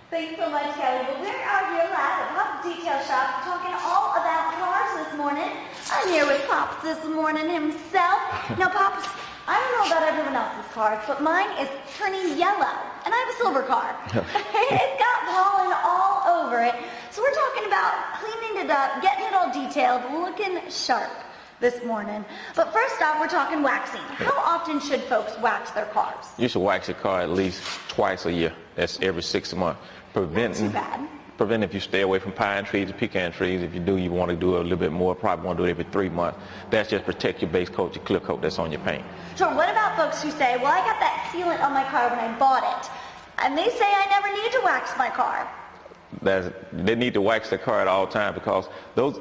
Thanks so much, Kelly. Well, we're out here live at Pop's Detail Shop talking all about cars this morning. I'm here with Pops this morning himself. Now, Pops, I don't know about everyone else's cars, but mine is turning yellow, and I have a silver car. It's got pollen all over it. So we're talking about cleaning it up, getting it all detailed, looking sharp this morning. But first off, we're talking waxing. How often should folks wax their cars? You should wax your car at least twice a year. That's every 6 months. Not too bad. Prevent if you stay away from pine trees and pecan trees. If you do, you want to do a little bit more. Probably want to do it every 3 months. That's just protect your base coat, your clear coat that's on your paint. Sure. What about folks who say, well, I got that sealant on my car when I bought it, and they say I never need to wax my car? They need to wax their car at all times because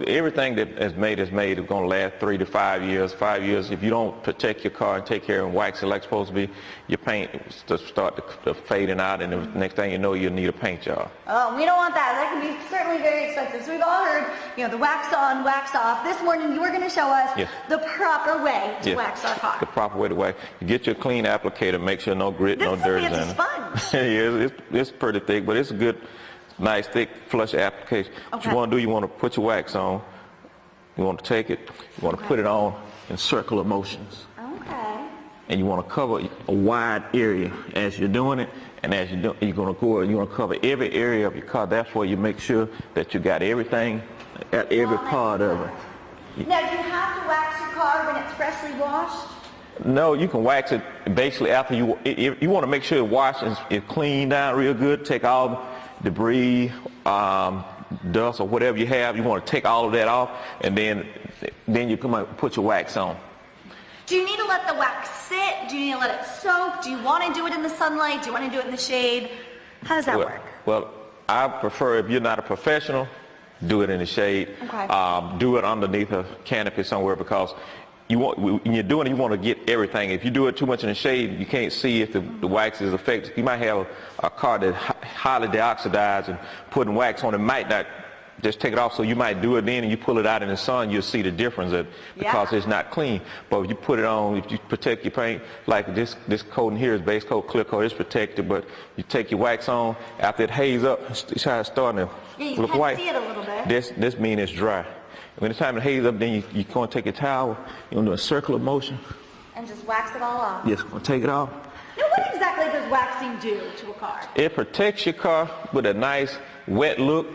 everything that is made is going to last 3 to 5 years. 5 years, if you don't protect your car and take care and wax it like it's supposed to be, your paint will start to fading out, and the next thing you know, you'll need a paint job. Oh, we don't want that. That can be certainly very expensive. So we've all heard, the wax on, wax off. This morning, you were going to show us the proper way to wax our car. The proper way to wax. You get your clean applicator, make sure no grit, no dirt is in it. This is a sponge. Yeah, it's pretty thick, but it's a good, nice, thick, flush application. Okay. What you want to do, you want to put your wax on. You want to take it. You want to put it on in circular motions. Okay. And you want to cover a wide area as you're doing it. And as you're doing, you're going to go and you want to cover every area of your car. That's where you make sure that you got everything at every part of it. Now, do you have to wax your car when it's freshly washed? No, you can wax it basically after you want to make sure the wash is cleaned down real good. Take all debris, dust, or whatever you have. You want to take all of that off, and then you come out and put your wax on. Do you need to let the wax sit? Do you need to let it soak? Do you want to do it in the sunlight? Do you want to do it in the shade? How does that work? Well, I prefer, if you're not a professional, do it in the shade. Okay. Do it underneath a canopy somewhere, because when you're doing it, you want to get everything. If you do it too much in the shade, you can't see if the wax is affected. You might have a car that's highly deoxidized, and putting wax on it might not just take it off. So you might do it then, and you pull it out in the sun, you'll see the difference because it's not clean. But if you put it on, if you protect your paint, like this coating here is base coat, clear coat, it's protected. But you take your wax on, after it haze up, it's starting to look white. You can see it a little bit. This means it's dry. When the time it haze up, then you're going to take a towel, you're going to do a circular motion. And just wax it all off. Yes, going to take it off. Now, what exactly does waxing do to a car? It protects your car with a nice wet look.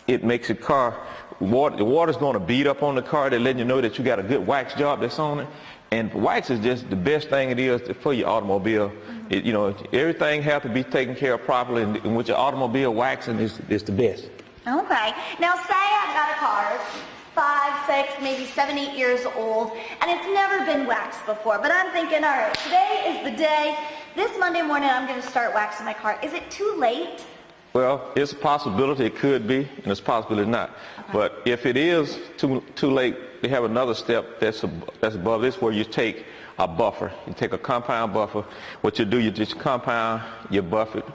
It makes your car, the water's going to beat up on the car. They're letting you know that you got a good wax job that's on it. And wax is just the best thing it is for your automobile. Everything has to be taken care of properly, and with your automobile, waxing is the best. Okay. Now, say I've got a car, 5, 6, maybe 7, 8 years old, and it's never been waxed before. But I'm thinking, all right, today is the day. This Monday morning, I'm going to start waxing my car. Is it too late? Well, it's a possibility. It could be, and it's a possibility not. Okay. But if it is too late, we have another step that's above this, where you take a buffer. You take a compound buffer. What you do, you just compound, you buff it.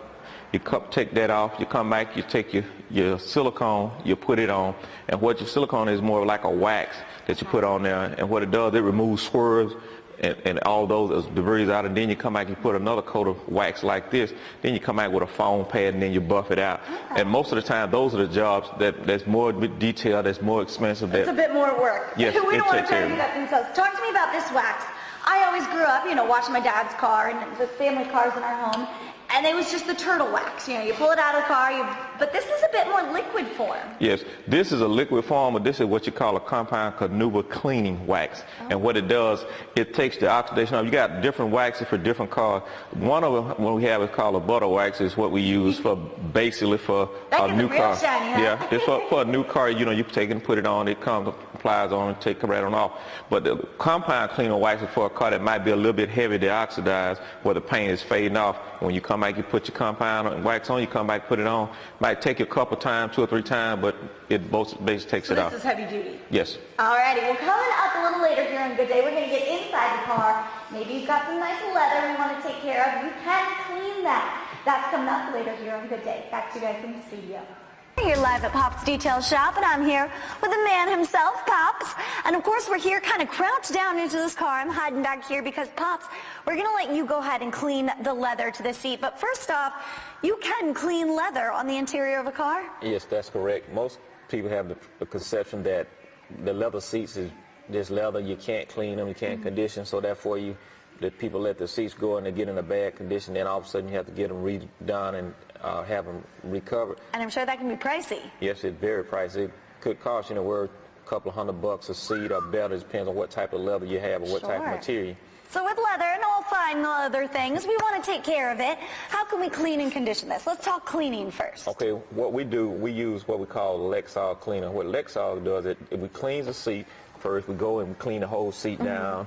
You take that off, you come back, you take your silicone, you put it on, and what your silicone is more like a wax that you put on there, and what it does, it removes swirls and all those debris out, and then you come back, you put another coat of wax like this, then you come back with a foam pad, and then you buff it out. Okay. And most of the time, those are the jobs that's more detailed, that's more expensive. It's a bit more work. Yes, we don't want to try to do that themselves. Talk to me about this wax. I always grew up, watching my dad's car and the family cars in our home. And it was just the turtle wax. You pull it out of the car, but this is a bit more liquid form. Yes, this is a liquid form, but this is what you call a compound carnauba cleaning wax. Oh. And what it does, it takes the oxidation off. You got different waxes for different cars. One of them, what we have, is called a butter wax. Is what we use for basically for a new car. Shiny, huh? Yeah, it's for a new car. You take it and put it on. It comes, applies on, and take it right on off. But the compound cleaner wax is for a car that might be a little bit heavy deoxidized, where the paint is fading off. When you come back, you put your compound and wax on, you come back, put it on. Might take you a couple times, 2 or 3 times, but it basically takes it off. This is heavy duty? Yes. Alrighty, well, coming up a little later here on Good Day, we're going to get inside the car. Maybe you've got some nice leather we want to take care of. You can clean that. That's coming up later here on Good Day. Back to you guys in the studio. You're live at Pop's Detail Shop, and I'm here with the man himself, Pops. And of course, we're here kind of crouched down into this car. I'm hiding back here because, Pops, we're going to let you go ahead and clean the leather to the seat. But first off, you can clean leather on the interior of a car? Yes, that's correct. Most people have the conception that the leather seats is just leather. You can't clean them, you can't condition, so therefore the people let the seats go and they get in a bad condition, then all of a sudden you have to get them redone and have them recovered. And I'm sure that can be pricey. Yes, it's very pricey. It could cost you anywhere a couple of $100 a seat or better. It depends on what type of leather you have or what type of material. So with leather and all fine leather things, we want to take care of it. How can we clean and condition this? Let's talk cleaning first. Okay, what we do, we use what we call Lexol cleaner. What Lexol does, it we cleans the seat first. We go and we clean the whole seat down.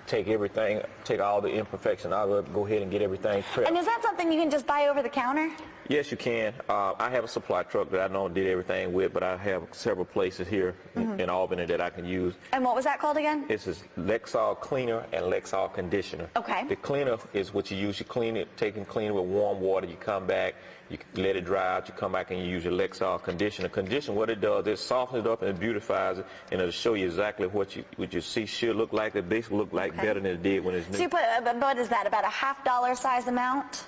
Take everything, take all the imperfection out of it, go ahead and get everything prepped. And is that something you can just buy over the counter? Yes, you can. I have a supply truck that I don't did everything with, but I have several places here in Albany that I can use. And what was that called again? This is Lexol cleaner and Lexol conditioner. Okay. The cleaner is what you use. You clean it, take and clean it with warm water. You come back, you let it dry out. You come back and you use your Lexol conditioner. Condition, what it does, it softens it up and it beautifies it, and it'll show you exactly what your seat should look like. It basically look like better than it did when it's new. So you put, what is that, about a $50 size amount?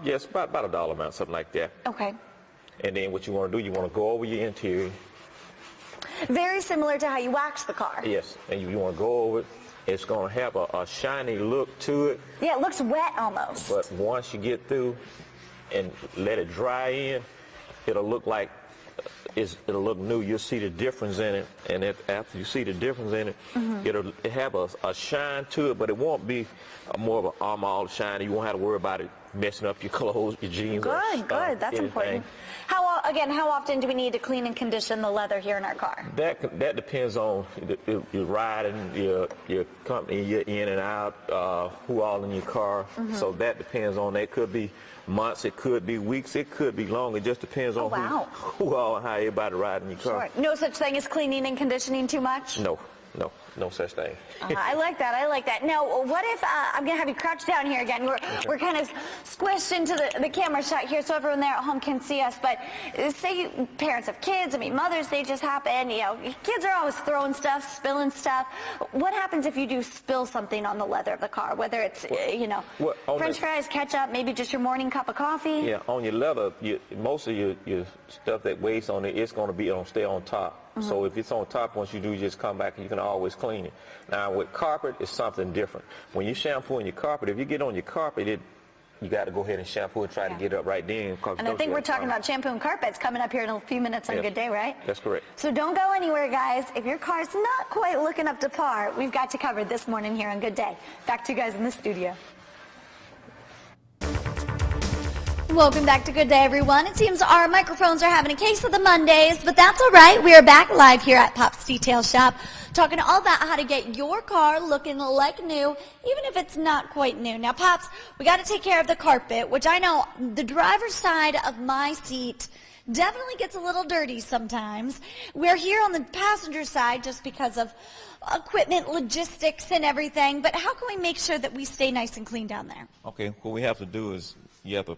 Yes, about a dollar amount, something like that. Okay. And then what you want to do, you want to go over your interior. Very similar to how you wax the car. Yes, and you want to go over it. It's going to have a shiny look to it. Yeah, it looks wet almost. But once you get through and let it dry in, it'll look like it'll look new. You'll see the difference in it, and after you see the difference in it, it'll have a shine to it, but it won't be more of an all shiny. You won't have to worry about it messing up your clothes, your jeans. Good. That's anything. important. How often do we need to clean and condition the leather here in our car? That depends on your riding, your company, you're in and out, who all in your car. So that depends on that. It could be months, it could be weeks, it could be long. It just depends on who all and how everybody riding your car. Sure. No such thing as cleaning and conditioning too much? No such thing. I like that. Now, what if I'm going to have you crouch down here again? We're kind of squished into the camera shot here so everyone there at home can see us. But say parents have kids, Mother's Day just happened. Kids are always throwing stuff, spilling stuff. What happens if you do spill something on the leather of the car? Whether it's, French fries, ketchup, maybe just your morning cup of coffee? Yeah, on your leather, most of your stuff that weighs on it, it's going to stay on top. So if it's on top, once you do, you just come back and you can always clean it. Now with carpet, it's something different. When you shampoo on your carpet, if you get on your carpet, you got to go ahead and shampoo and try to get it up right then. And I think we're talking about shampooing carpets coming up here in a few minutes on a Good Day, right? That's correct. So don't go anywhere, guys. If your car's not quite looking up to par, we've got you covered this morning here on Good Day. Back to you guys in the studio. Welcome back to Good Day, everyone. It seems our microphones are having a case of the Mondays, but that's all right. We are back live here at Pop's Detail Shop, talking all about how to get your car looking like new, even if it's not quite new. Now, Pops, we got to take care of the carpet, which I know the driver's side of my seat definitely gets a little dirty sometimes. We're here on the passenger side just because of equipment, logistics, and everything, but how can we make sure that we stay nice and clean down there? Okay, what we have to do is you have to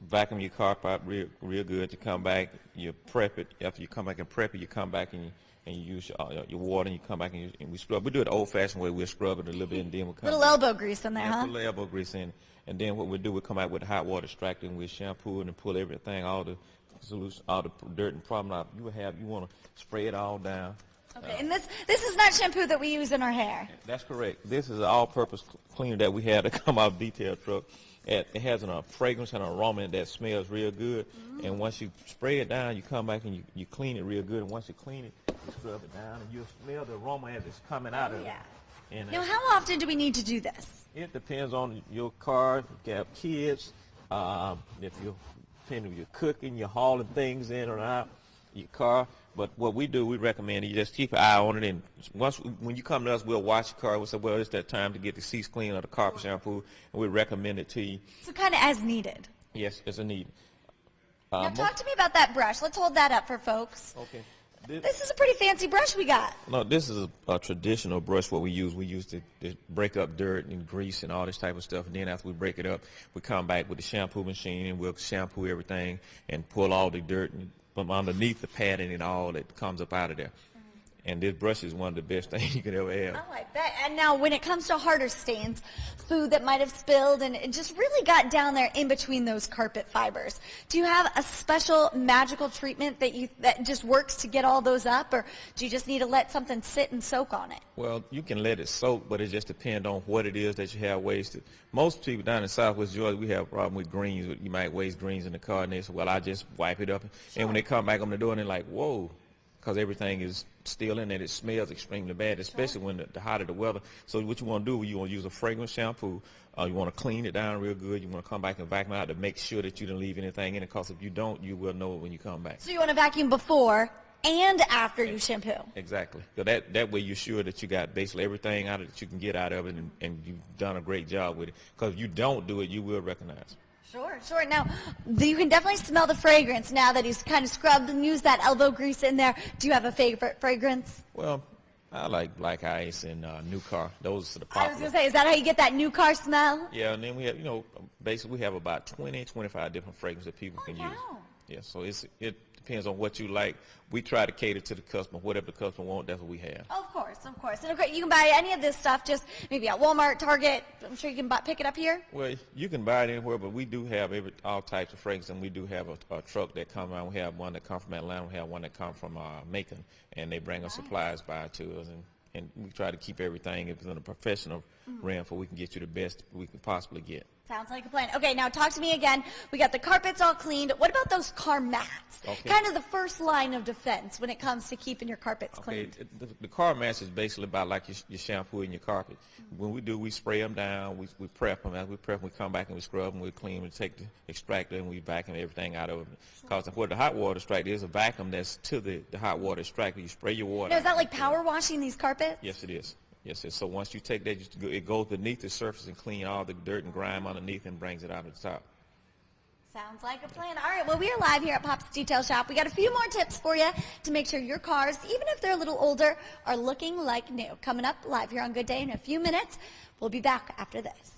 vacuum your carpet out real good. You come back, you prep it. After you come back and prep it, you come back and you use your water, and you come back and we scrub. We do it the old-fashioned way. We'll scrub it a little bit, and then we'll come little elbow grease in there, huh? Little elbow grease in. And then what we do, we come out with hot water extractor, and we shampoo it and pull everything, all the solution, all the dirt and problem out. You want to spray it all down. Okay, and this is not shampoo that we use in our hair. That's correct. This is an all-purpose cleaner that we have to come out of detail truck. It has a fragrance and an aroma that smells real good. And once you spray it down, you come back and you clean it real good. And once you clean it, you scrub it down, and you'll smell the aroma as it's coming out of it. And now, how often do we need to do this? It depends on your car. If you have kids, if you're cooking, you're hauling things in or out your car. But what we do, we recommend you just keep an eye on it, and when you come to us, we'll wash your car. We'll say, well, it's that time to get the seats clean or the carpet shampoo, and we recommend it to you. So kind of as needed. Yes, as a need. Now talk to me about that brush. Let's hold that up for folks. Okay. This is a pretty fancy brush we got. No, this is a traditional brush. What we use to break up dirt and grease and all this type of stuff. And then after we break it up, we come back with the shampoo machine and we'll shampoo everything and pull all the dirt and from underneath the padding and all that comes up out of there. And this brush is one of the best things you could ever have. Oh, I bet. And now when it comes to harder stains, food that might have spilled and it just really got down there in between those carpet fibers, do you have a special magical treatment that just works to get all those up, or do you just need to let something sit and soak on it? Well, you can let it soak, but it just depends on what it is that you have wasted. Most people down in Southwest Georgia, we have a problem with greens. You might waste greens in the car, and they say, well, I just wipe it up. Sure. And when they come back on the door, they're like, whoa, because everything is still in it. It smells extremely bad, especially when the hotter the weather. So what you want to do, you want to use a fragrance shampoo. You want to clean it down real good. You want to come back and vacuum out to make sure that you didn't leave anything in it, because if you don't, you will know it when you come back. So you want to vacuum before and after you shampoo. Exactly. So that way you're sure that you got basically everything out of it that you can get out of it, and you've done a great job with it. Because if you don't do it, you will recognize it. Sure, sure. Now, you can definitely smell the fragrance now that he's kind of scrubbed and used that elbow grease in there. Do you have a favorite fragrance? Well, I like Black Ice and New Car. Those are the popular. I was going to say, is that how you get that new car smell? Yeah, and then we have, basically we have about 20, 25 different fragrances that people can use. Wow. Yeah, so it depends on what you like. We try to cater to the customer. Whatever the customer wants, that's what we have. Of course, of course. And okay, you can buy any of this stuff just maybe at Walmart, Target. I'm sure you can pick it up here. Well, you can buy it anywhere, but we do have all types of fragrances, and we do have a truck that comes around. We have one that comes from Atlanta. We have one that comes from Macon, and they bring us supplies by to us, and we try to keep everything in a professional realm so we can get you the best we can possibly get. Sounds like a plan. Okay, now talk to me again. We got the carpets all cleaned. What about those car mats? Okay. Kind of the first line of defense when it comes to keeping your carpets Okay, clean. the car mats is basically about like your shampoo and your carpet. When we do, we spray them down, we prep them. As we prep them, we come back and we scrub them, we clean them, we take the extractor and we vacuum everything out of them. Because where the hot water extractor is a vacuum that's to the hot water extractor. You spray your water. Now, is that like power washing these carpets? Yes, it is. Yes, so once you take that, it goes beneath the surface and clean all the dirt and grime underneath and brings it out of the top. Sounds like a plan. All right, well, we are live here at Pop's Detail Shop. We got a few more tips for you to make sure your cars, even if they're a little older, are looking like new. Coming up live here on Good Day in a few minutes. We'll be back after this.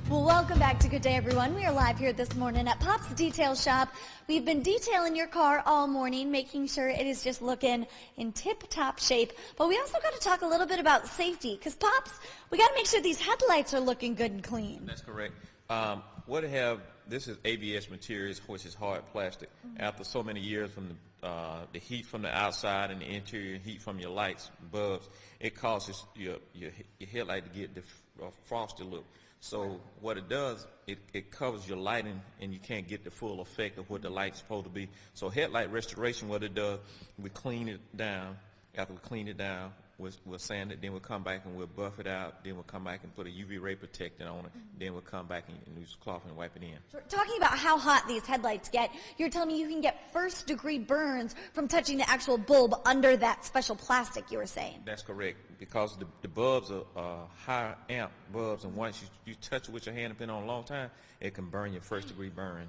Well, welcome back to Good Day, everyone. We are live here this morning at Pop's Detail Shop. We've been detailing your car all morning, making sure it is just looking in tip-top shape. But we also got to talk a little bit about safety, because Pops, we got to make sure these headlights are looking good and clean. That's correct. This is ABS materials, which is hard plastic. After so many years from the heat from the outside and the interior heat from your lights, bulbs, it causes your headlight to get the frosty look. So what it does, it covers your lighting, and you can't get the full effect of what the light's supposed to be. So headlight restoration, what it does, we clean it down. After we clean it down, we'll sand it, then we'll come back and we'll buff it out, then we'll come back and put a UV ray protectant on it, then we'll come back and use cloth and wipe it in. So talking about how hot these headlights get, you're telling me you can get first-degree burns from touching the actual bulb under that special plastic you were saying. That's correct, because the bulbs are high amp bulbs, and once you touch it with your hand and put it on a long time, it can burn your first-degree burn.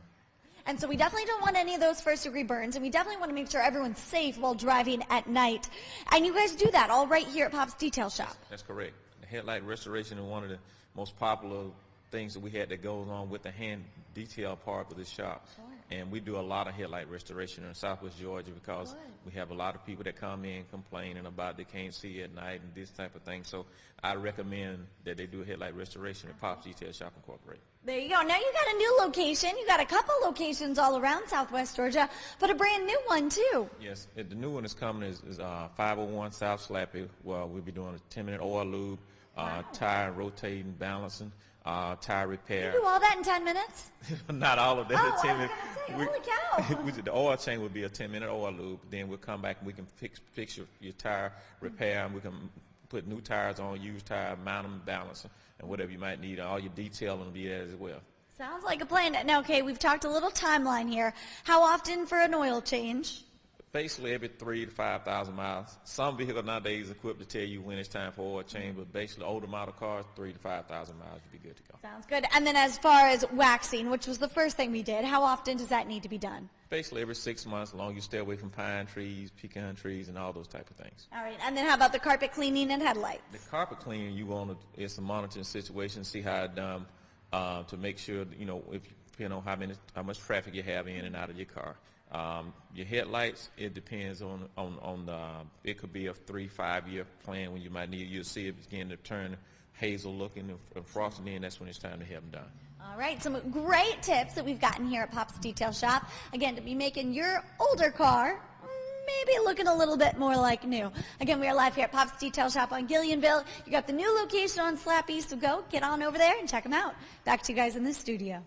And so we definitely don't want any of those first-degree burns, and we definitely want to make sure everyone's safe while driving at night. And you guys do that all right here at Pop's Detail Shop. That's correct. The headlight restoration is one of the most popular things that we had that goes on with the hand detail part of the shop. Sure. And we do a lot of headlight restoration in Southwest Georgia because we have a lot of people that come in complaining about they can't see at night and this type of thing. So I recommend that they do a headlight restoration at Pop's Detail Shop Incorporated. There you go. Now you got a new location. You got a couple locations all around Southwest Georgia, but a brand new one too. Yes, the new one is coming is 501 South Slappy. Well, we'll be doing a 10-minute oil lube, tire rotating, balancing, tire repair. You do all that in 10 minutes? Not all of that in 10 minutes. Holy cow. The oil change would be a 10-minute oil lube. Then we'll come back and we can fix your tire repair, and we can put new tires on, used tire, mount them, balance them, and whatever you might need. All your detailing will be there as well. Sounds like a plan. Now, okay, we've talked a little timeline here. How often for an oil change? Basically every 3,000 to 5,000 miles. Some vehicles nowadays equipped to tell you when it's time for oil change, but basically older model cars, 3,000 to 5,000 miles would be good to go. Sounds good. And then as far as waxing, which was the first thing we did, how often does that need to be done? Basically every 6 months, as long as you stay away from pine trees, pecan trees, and all those type of things. All right. And then how about the carpet cleaning and headlights? The carpet cleaning, you want to, it's a monitoring situation, see how it's done, to make sure, you know, if you know how much traffic you have in and out of your car. Your headlights, it depends on the, it could be a 3-5 year plan when you might need, you'll see it begin to turn hazel looking and frosted in, that's when it's time to have them done. All right, some great tips that we've gotten here at Pop's Detail Shop. Again, to be making your older car maybe looking a little bit more like new. Again, we are live here at Pop's Detail Shop on Gillianville. You got the new location on Slap East, so go get on over there and check them out. Back to you guys in the studio.